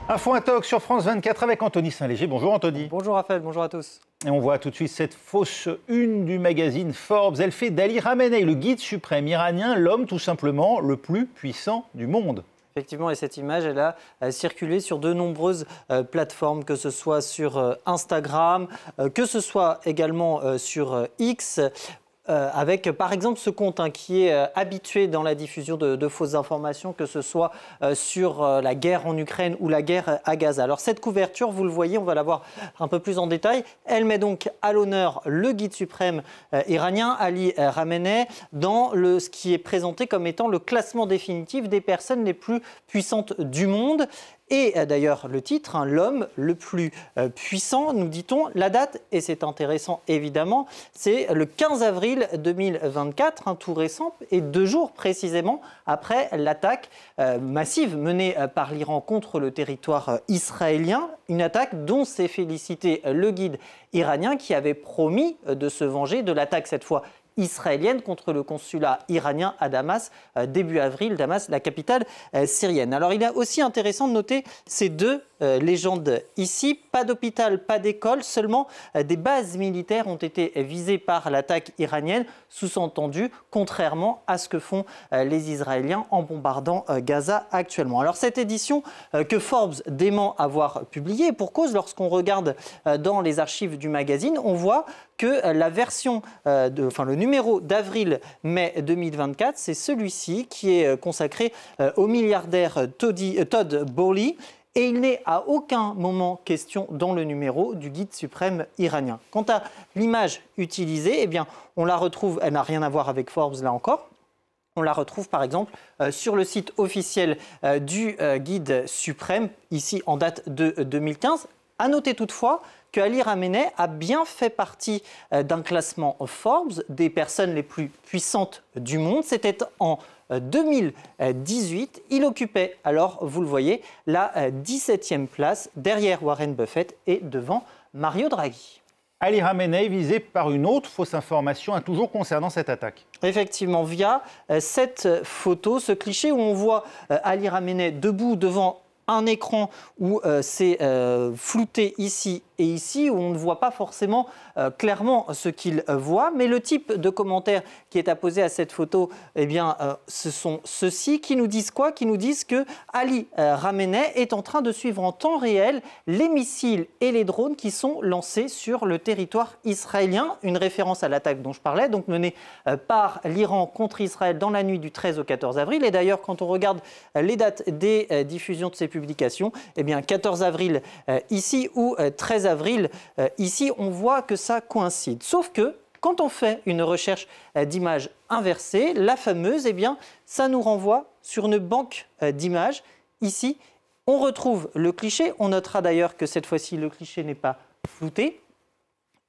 Info Intox sur France 24 avec Anthony Saint-Léger. Bonjour Anthony. Bonjour Raphaël, bonjour à tous. Et on voit tout de suite cette fausse une du magazine Forbes. Elle fait d'Ali Khamenei, le guide suprême iranien, l'homme tout simplement le plus puissant du monde. Effectivement, et cette image, elle a circulé sur de nombreuses plateformes, que ce soit sur Instagram, que ce soit également sur X. Avec par exemple ce compte qui est habitué dans la diffusion de fausses informations, que ce soit sur la guerre en Ukraine ou la guerre à Gaza. Alors cette couverture, vous le voyez, on va la voir un peu plus en détail. Elle met donc à l'honneur le guide suprême iranien, Ali Khamenei, dans ce qui est présenté comme étant le classement définitif des personnes les plus puissantes du monde. Et d'ailleurs, le titre, l'homme le plus puissant, nous dit-on. La date, et c'est intéressant évidemment, c'est le 15 avril 2024, tout récent, et 2 jours précisément après l'attaque massive menée par l'Iran contre le territoire israélien. Une attaque dont s'est félicité le guide iranien qui avait promis de se venger de l'attaque cette fois israélienne contre le consulat iranien à Damas, début avril, Damas, la capitale syrienne. Alors il est aussi intéressant de noter ces deux légendes ici. Pas d'hôpital, pas d'école, seulement des bases militaires ont été visées par l'attaque iranienne, sous-entendu, contrairement à ce que font les Israéliens en bombardant Gaza actuellement. Alors cette édition que Forbes dément avoir publiée, pour cause, lorsqu'on regarde dans les archives du magazine, on voit que la version, le numéro d'avril-mai 2024, c'est celui-ci qui est consacré au milliardaire Todd Boehly. Et il n'est à aucun moment question dans le numéro du guide suprême iranien. Quant à l'image utilisée, eh bien, on la retrouve, elle n'a rien à voir avec Forbes là encore. On la retrouve par exemple sur le site officiel du guide suprême, ici en date de 2015. À noter toutefois que Ali Khamenei a bien fait partie d'un classement Forbes des personnes les plus puissantes du monde. C'était en 2018. Il occupait alors, vous le voyez, la 17e place derrière Warren Buffett et devant Mario Draghi. Ali Khamenei visé par une autre fausse information, toujours concernant cette attaque. Effectivement, via cette photo, ce cliché où on voit Ali Khamenei debout devant un écran où c'est flouté ici et ici, où on ne voit pas forcément clairement ce qu'il voit. Mais le type de commentaire qui est apposé à cette photo, eh bien, ce sont ceux-ci qui nous disent quoi? Qui nous disent que Ali Khamenei est en train de suivre en temps réel les missiles et les drones qui sont lancés sur le territoire israélien. Une référence à l'attaque dont je parlais, donc menée par l'Iran contre Israël dans la nuit du 13 au 14 avril. Et d'ailleurs, quand on regarde les dates des diffusions de ces publications, eh bien, 14 avril ici ou 13 avril ici, on voit que ça coïncide. Sauf que quand on fait une recherche d'images inversée, la fameuse, eh bien, ça nous renvoie sur une banque d'images. Ici, on retrouve le cliché. On notera d'ailleurs que cette fois-ci, le cliché n'est pas flouté.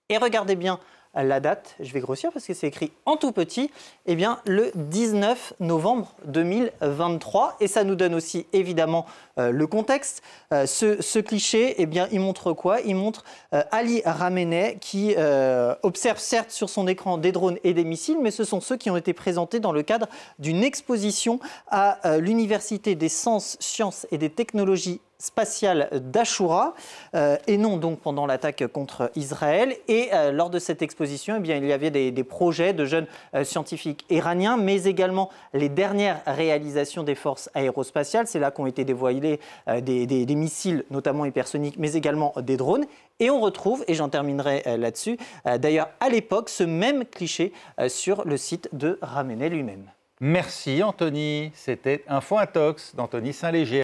Et regardez bien la date, je vais grossir parce que c'est écrit en tout petit, eh bien, le 19 novembre 2023. Et ça nous donne aussi évidemment le contexte. Ce cliché, eh bien, il montre quoi? Il montre Ali Khamenei qui observe certes sur son écran des drones et des missiles, mais ce sont ceux qui ont été présentés dans le cadre d'une exposition à l'Université des sciences et des technologies spatiale d'Ashura, et non donc pendant l'attaque contre Israël. Et lors de cette exposition, eh bien, il y avait des projets de jeunes scientifiques iraniens, mais également les dernières réalisations des forces aérospatiales. C'est là qu'ont été dévoilés des missiles, notamment hypersoniques, mais également des drones. Et on retrouve, et j'en terminerai là-dessus, d'ailleurs à l'époque, ce même cliché sur le site de Khamenei lui-même. Merci Anthony, c'était Info Intox d'Anthony Saint-Léger.